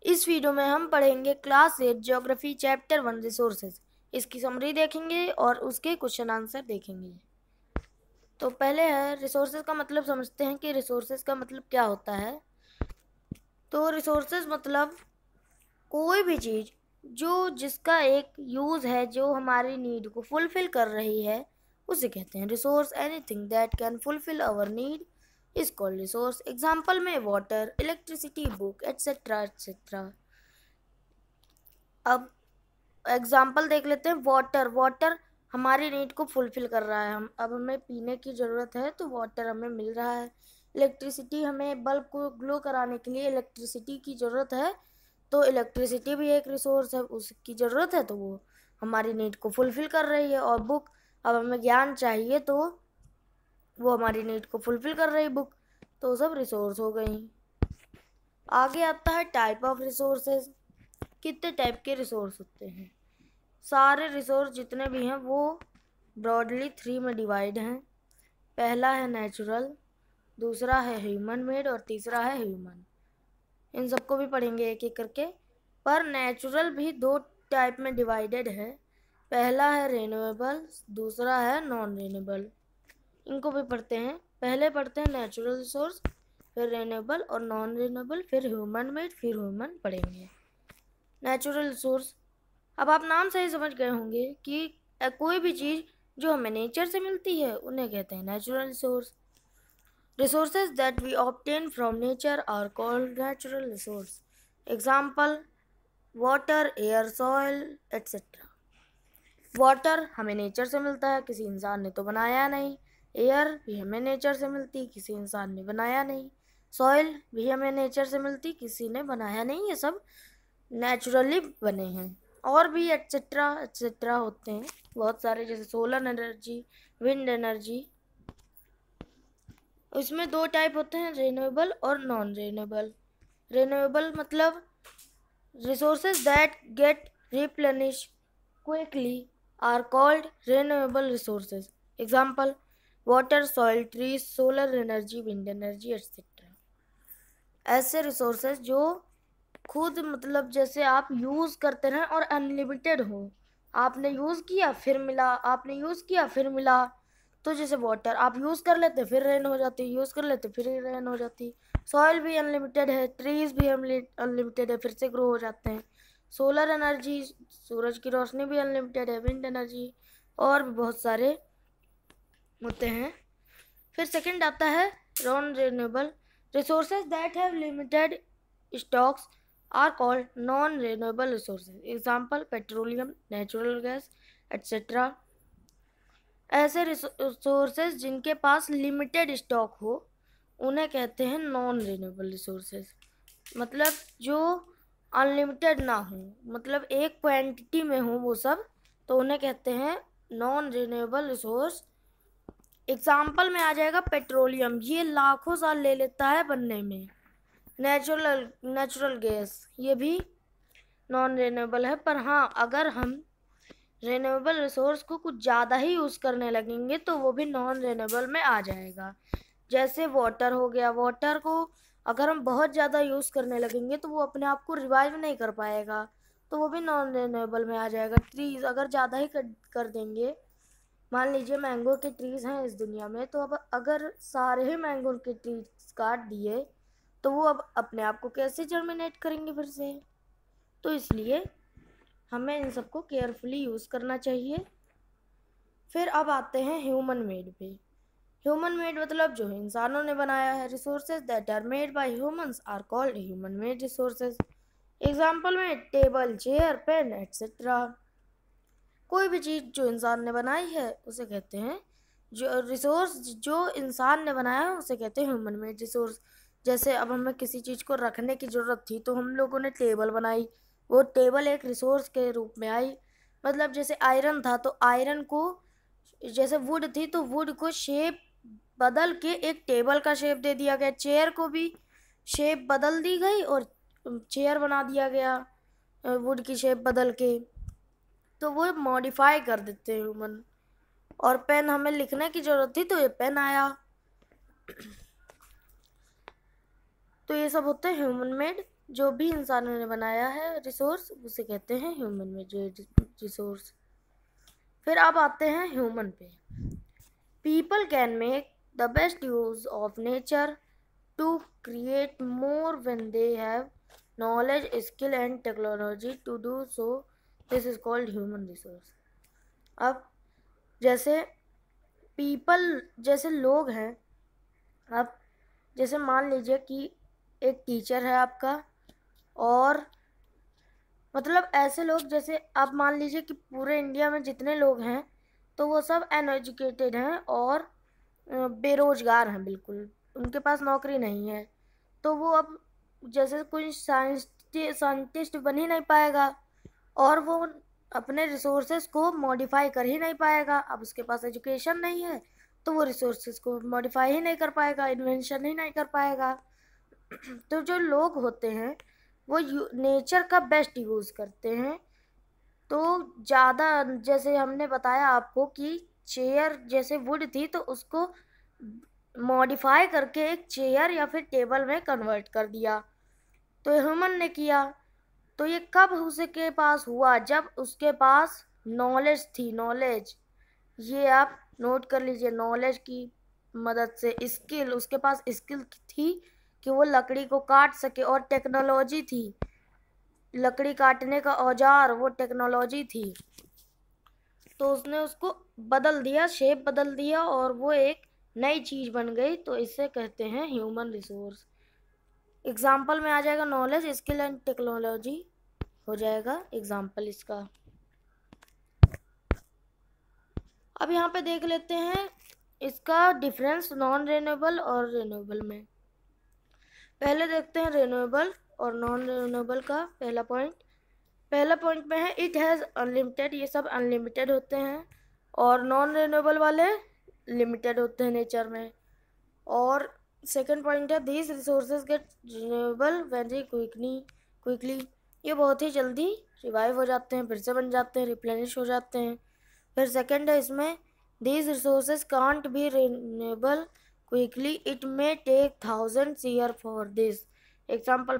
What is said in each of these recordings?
इस वीडियो में हम पढ़ेंगे क्लास 8 ज्योग्राफी चैप्टर 1 रिसोर्सेज। इसकी समरी देखेंगे और उसके क्वेश्चन आंसर देखेंगे। तो पहले है रिसोर्सेज का मतलब समझते हैं कि रिसोर्सेज का मतलब क्या होता है। तो रिसोर्सेज मतलब कोई भी चीज़ जो जिसका एक यूज़ है जो हमारी नीड को फुलफिल कर रही है उसे कहते हैं resource. Anything that can fulfil our need is called resource. Example में water, electricity, book etcetera etcetera. अब एग्जाम्पल देख लेते हैं। वाटर हमारी नीड को फुलफिल कर रहा है। अब हमें पीने की ज़रूरत है तो वाटर हमें मिल रहा है। इलेक्ट्रिसिटी, हमें बल्ब को ग्लो कराने के लिए इलेक्ट्रिसिटी की ज़रूरत है तो इलेक्ट्रिसिटी भी एक रिसोर्स है, उसकी ज़रूरत है तो वो हमारी नीड को फुलफिल कर रही है। और बुक, अब हमें ज्ञान चाहिए तो वो हमारी नीड को फुलफिल कर रही बुक, तो सब रिसोर्स हो गई। आगे आता है टाइप ऑफ रिसोर्सेज। कितने टाइप के रिसोर्स होते हैं? सारे रिसोर्स जितने भी हैं वो ब्रॉडली 3 में डिवाइड हैं। पहला है नेचुरल, दूसरा है ह्यूमन मेड और तीसरा है ह्यूमन। इन सबको भी पढ़ेंगे एक एक करके। पर नेचुरल भी 2 टाइप में डिवाइडेड है। पहला है रिन्यूएबल, दूसरा है नॉन रिन्यूएबल। इनको भी पढ़ते हैं। पहले पढ़ते हैं नेचुरल रिसोर्स, फिर रिन्यूएबल और नॉन रिन्यूएबल, फिर ह्यूमन मेड, फिर ह्यूमन पढ़ेंगे। नेचुरल रिसोर्स, अब आप नाम से ही समझ गए होंगे कि कोई भी चीज़ जो हमें नेचर से मिलती है उन्हें कहते हैं natural resource. Resources that we obtain from nature are called natural resource. Example water, air, soil etcetera. Water हमें नेचर से मिलता है, किसी इंसान ने तो बनाया नहीं। एयर भी हमें नेचर से मिलती, किसी इंसान ने बनाया नहीं। सॉइल भी हमें नेचर से मिलती, किसी ने बनाया नहीं। ये सब नेचुरली बने हैं। और भी एट्सेट्रा एट्सेट्रा होते हैं बहुत सारे, जैसे सोलर एनर्जी, विंड एनर्जी। इसमें 2 टाइप होते हैं, रिन्यूएबल और नॉन रिन्यूएबल। रिन्यूएबल मतलब resources that get replenish quickly are called renewable resources. Example water, soil, trees, solar energy, wind energy etcetera. ऐसे रिसोर्सेज जो खुद मतलब जैसे आप यूज़ करते रहें और अनलिमिटेड हो। आपने यूज़ किया फिर मिला, आपने यूज़ किया फिर मिला। तो जैसे वाटर आप यूज़ कर लेते फिर रेन हो जाती, यूज़ कर लेते फिर रेन हो जाती। सॉइल भी अनलिमिटेड है, ट्रीज भी अनलिमिटेड है, फिर से ग्रो हो जाते हैं। सोलर एनर्जी, सूरज की रोशनी भी अनलिमिटेड है। विंड एनर्जी और भी बहुत सारे होते हैं। फिर सेकंड आता है non renewable. Resources that have limited stocks are called non renewable resources. Example petroleum, natural gas etcetera. ऐसे रिसोर्सेज जिनके पास लिमिटेड स्टॉक हो उन्हें कहते हैं नॉन रिन्यूएबल रिसोर्सेज। मतलब जो अनलिमिटेड ना हो, मतलब एक क्वांटिटी में हो वो सब, तो उन्हें कहते हैं नॉन रिन्यूएबल रिसोर्स। एग्जाम्पल में आ जाएगा पेट्रोलियम, ये लाखों साल ले लेता है बनने में। नेचुरल गैस, ये भी नॉन रिन्यूएबल है। पर हाँ, अगर हम रिन्यूएबल रिसोर्स को कुछ ज़्यादा ही यूज़ करने लगेंगे तो वो भी नॉन रिन्यूएबल में आ जाएगा। जैसे वाटर हो गया, वाटर को अगर हम बहुत ज़्यादा यूज़ करने लगेंगे तो वो अपने आप को रिवाइव नहीं कर पाएगा, तो वो भी नॉन रिन्यूएबल में आ जाएगा। ट्रीज अगर ज़्यादा ही कर देंगे, मान लीजिए मैंगो के ट्रीज हैं इस दुनिया में, तो अब अगर सारे ही मैंगो के ट्रीज काट दिए तो वो अब अपने आप को कैसे जर्मिनेट करेंगे फिर से। तो इसलिए हमें इन सबको केयरफुली यूज़ करना चाहिए। फिर अब आते हैं ह्यूमन मेड पे। ह्यूमन मेड मतलब जो इंसानों ने बनाया है। Resources that are made by humans are called human made resources. Example में टेबल, चेयर, पेन एट्सेट्रा। कोई भी चीज़ जो इंसान ने बनाई है उसे कहते हैं जो रिसोर्स, जो इंसान ने बनाया है उसे कहते हैं ह्यूमन मेड रिसोर्स। जैसे अब हमें किसी चीज़ को रखने की ज़रूरत थी तो हम लोगों ने टेबल बनाई, वो टेबल एक रिसोर्स के रूप में आई। मतलब जैसे आयरन था तो आयरन को, जैसे वुड थी तो वुड को शेप बदल के एक टेबल का शेप दे दिया गया। चेयर को भी शेप बदल दी गई और चेयर बना दिया गया वुड की शेप बदल के। तो वो मॉडिफाई कर देते हैं ह्यूमन। और पेन, हमें लिखने की ज़रूरत थी तो ये पेन आया। तो ये सब होते हैं ह्यूमन मेड, जो भी इंसानों ने बनाया है रिसोर्स उसे कहते हैं ह्यूमन मेड रिसोर्स। फिर अब आते हैं ह्यूमन पे। People can make the best use of nature to create more when they have knowledge, skill and technology to do so. This is called human resource. अब जैसे पीपल, जैसे लोग हैं, अब जैसे मान लीजिए कि एक टीचर है आपका, और मतलब ऐसे लोग, जैसे आप मान लीजिए कि पूरे इंडिया में जितने लोग हैं तो वो सब अनएजुकेटेड हैं और बेरोजगार हैं, बिल्कुल उनके पास नौकरी नहीं है। तो वो अब जैसे कोई साइंटिस्ट बन ही नहीं पाएगा, और वो अपने रिसोर्सेज को मॉडिफाई कर ही नहीं पाएगा। अब उसके पास एजुकेशन नहीं है तो वो रिसोर्सेज को मॉडिफाई ही नहीं कर पाएगा, इन्वेंशन ही नहीं कर पाएगा। तो जो लोग होते हैं वो नेचर का बेस्ट यूज़ करते हैं। तो ज़्यादा, जैसे हमने बताया आपको कि चेयर जैसे वुड थी तो उसको मॉडिफाई करके एक चेयर या फिर टेबल में कन्वर्ट कर दिया, तो ह्यूमन ने किया। तो ये कब उसके पास हुआ? जब उसके पास नॉलेज थी। नॉलेज, ये आप नोट कर लीजिए, नॉलेज की मदद से, स्किल, उसके पास स्किल थी कि वो लकड़ी को काट सके, और टेक्नोलॉजी थी, लकड़ी काटने का औजार, वो टेक्नोलॉजी थी। तो उसने उसको बदल दिया, शेप बदल दिया, और वो एक नई चीज़ बन गई। तो इसे कहते हैं ह्यूमन रिसोर्स। एग्जाम्पल में आ जाएगा नॉलेज, स्किल एंड टेक्नोलॉजी हो जाएगा एग्जाम्पल इसका। अब यहाँ पे देख लेते हैं इसका डिफरेंस नॉन रिन्यूएबल और रिन्यूएबल में। पहले देखते हैं रिन्यूएबल और नॉन रिन्यूएबल का पहला पॉइंट में है इट हैज़ अनलिमिटेड, ये सब अनलिमिटेड होते हैं, और नॉन रिन्यूएबल वाले लिमिटेड होते हैं नेचर में। और सेकंड पॉइंट है these resources get renewable very quickly, ये बहुत ही जल्दी रिवाइव हो जाते हैं, फिर से बन जाते हैं, रिप्लेनिश हो जाते हैं। फिर सेकंड है इसमें these resources can't be renewable quickly, it may take thousands year for this. Example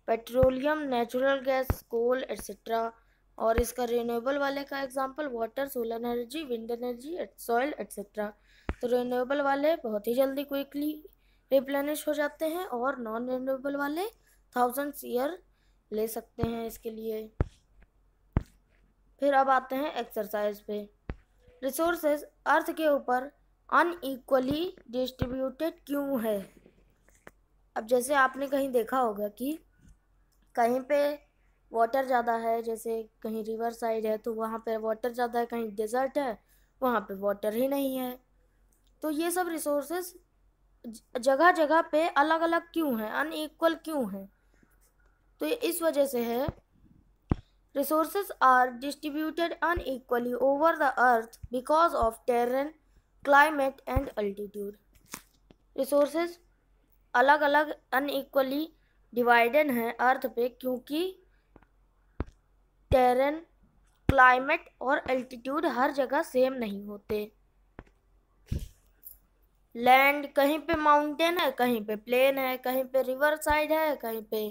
petroleum, natural gas, coal etcetera. और इसका रिन्यूएबल वाले का example water, solar energy, wind energy, soil etcetera. तो रिन्यूएबल वाले बहुत ही जल्दी क्विकली रिप्लेनिश हो जाते हैं, और नॉन रिन्यूएबल वाले थाउजेंड्स ईयर ले सकते हैं इसके लिए। फिर अब आते हैं एक्सरसाइज पे। रिसोर्सेज अर्थ के ऊपर अनइक्वली डिस्ट्रीब्यूटेड क्यों है? अब जैसे आपने कहीं देखा होगा कि कहीं पे वाटर ज़्यादा है, जैसे कहीं रिवर साइड है तो वहाँ पे वाटर ज़्यादा है, कहीं डेजर्ट है वहाँ पे वाटर ही नहीं है। तो ये सब रिसोर्सेज जगह जगह पे अलग अलग क्यों हैं, अनइक्वल क्यों हैं? तो ये इस वजह से है, resources are distributed unequally over the earth because of terrain, climate and altitude. Resources अलग अलग unequally divided हैं अर्थ पे क्योंकि टेरेन, क्लाइमेट और एल्टीट्यूड हर जगह सेम नहीं होते। लैंड, कहीं पे माउंटेन है, कहीं पे प्लेन है, कहीं पे रिवर साइड है, कहीं पे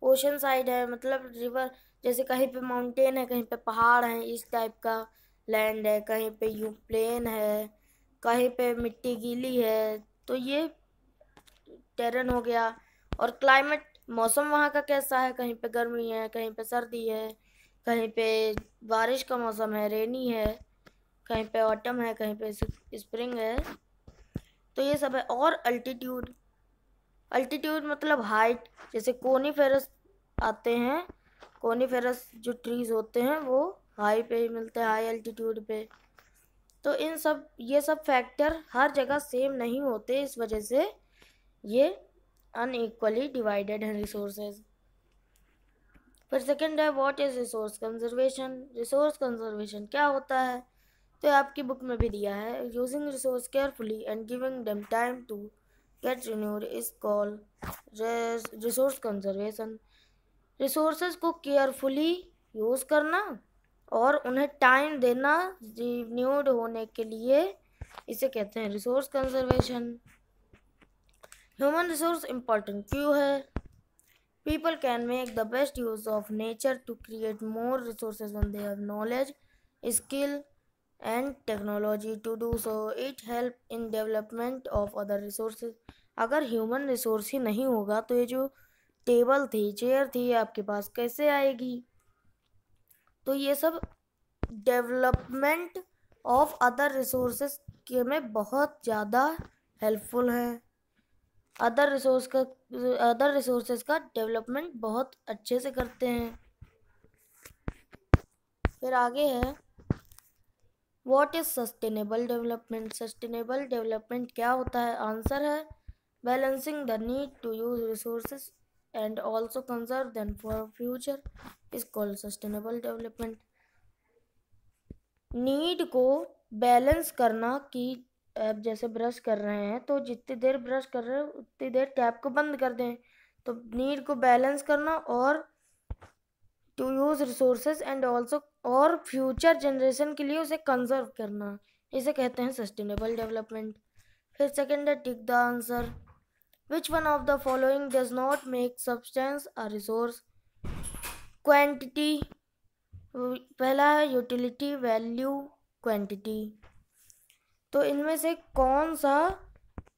ओशन साइड है। मतलब रिवर, जैसे कहीं पे माउंटेन है, कहीं पे पहाड़ है, इस टाइप का लैंड है, कहीं पे यू प्लेन है, कहीं पे मिट्टी गीली है। तो ये टेरेन हो गया। और क्लाइमेट, मौसम वहाँ का कैसा है, कहीं पे गर्मी है, कहीं पे सर्दी है, कहीं पे बारिश का मौसम है, रेनी है, कहीं पे ऑटम है, कहीं पे स्प्रिंग है। तो ये सब है। और अल्टीट्यूड, अल्टीट्यूड मतलब हाइट, जैसे कोनीफेरस आते हैं, कोनीफेरस जो ट्रीज होते हैं वो हाई पे ही मिलते हैं, हाई अल्टीट्यूड पे। तो ये सब फैक्टर हर जगह सेम नहीं होते, इस वजह से ये अनइक्वली डिवाइडेड हैं रिसोर्सेज। फिर सेकंड है what is resource conservation. Resource conservation क्या होता है? तो आपकी बुक में भी दिया है, using resource carefully and giving them time to get renewed is called resource conservation. Resources को केयरफुली यूज़ करना और उन्हें टाइम देना रिन्यूड होने के लिए, इसे कहते हैं resource conservation. Human resource important क्यों है? People can make the best use of nature to create more resources when they have knowledge, skill, and technology to do so. It help in development of other resources. अगर human resource ही नहीं होगा तो ये जो table थी, chair थी, आपके पास कैसे आएगी? तो ये सब डेवलपमेंट ऑफ अदर रिसोर्सेज के में बहुत ज़्यादा हेल्पफुल है। अदर रिसोर्सेज का डेवलपमेंट बहुत अच्छे से करते हैं। फिर आगे है what is sustainable development. Sustainable development क्या होता है? आंसर है balancing the need to use resources and also conserve them for future is called sustainable development. Need को बैलेंस करना कि आप जैसे ब्रश कर रहे हैं तो जितनी देर ब्रश कर रहे हैं उतनी देर टैप को बंद कर दें। तो नीड को बैलेंस करना और to use resources and also और फ्यूचर जनरेशन के लिए उसे कंजर्व करना, इसे कहते हैं सस्टेनेबल डेवलपमेंट। फिर सेकेंड है tick the answer. Which one of the following does not make substance a resource? Quantity, पहला है यूटिलिटी, वैल्यू, क्वांटिटी। तो इनमें से कौन सा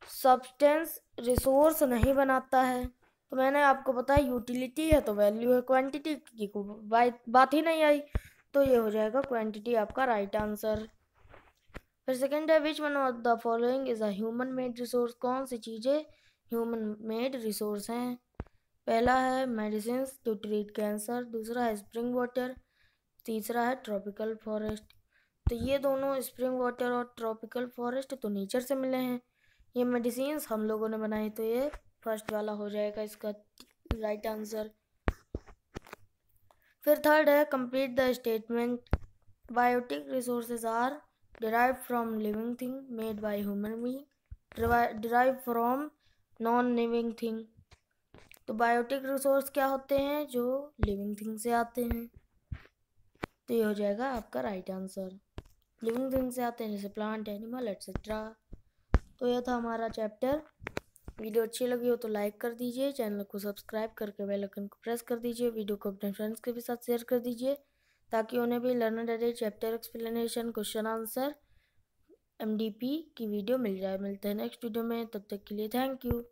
सब्सटेंस रिसोर्स नहीं बनाता है? तो मैंने आपको बताया यूटिलिटी है तो वैल्यू है, क्वांटिटी की को बात ही नहीं आई, तो ये हो जाएगा क्वांटिटी आपका राइट आंसर। फिर सेकेंड है which one of the following is a human made resource. कौन सी चीज़ें ह्यूमन मेड रिसोर्स हैं? पहला है मेडिसिन टू ट्रीट कैंसर, दूसरा है स्प्रिंग वाटर, तीसरा है ट्रॉपिकल फॉरेस्ट। तो ये दोनों स्प्रिंग वाटर और ट्रॉपिकल फॉरेस्ट तो नेचर से मिले हैं, ये मेडिसिन हम लोगों ने बनाई, तो ये फर्स्ट वाला हो जाएगा इसका राइट आंसर। फिर थर्ड है complete the statement. Biotic resources are derived from living thing made by human being, derive from non living thing. तो बायोटिक रिसोर्स क्या होते हैं? जो लिविंग थिंग से आते हैं, तो ये हो जाएगा आपका राइट आंसर। लिविंग थिंग से आते हैं जैसे प्लांट, एनिमल एट्सेट्रा। तो यह था हमारा चैप्टर। वीडियो अच्छी लगी हो तो लाइक कर दीजिए, चैनल को सब्सक्राइब करके बेल आइकन को प्रेस कर दीजिए, वीडियो को अपने फ्रेंड्स के भी साथ शेयर कर दीजिए ताकि उन्हें भी learner diary chapter explanation, question answer, MDP की वीडियो मिल जाए। मिलते हैं नेक्स्ट वीडियो में, तब तक के लिए थैंक यू।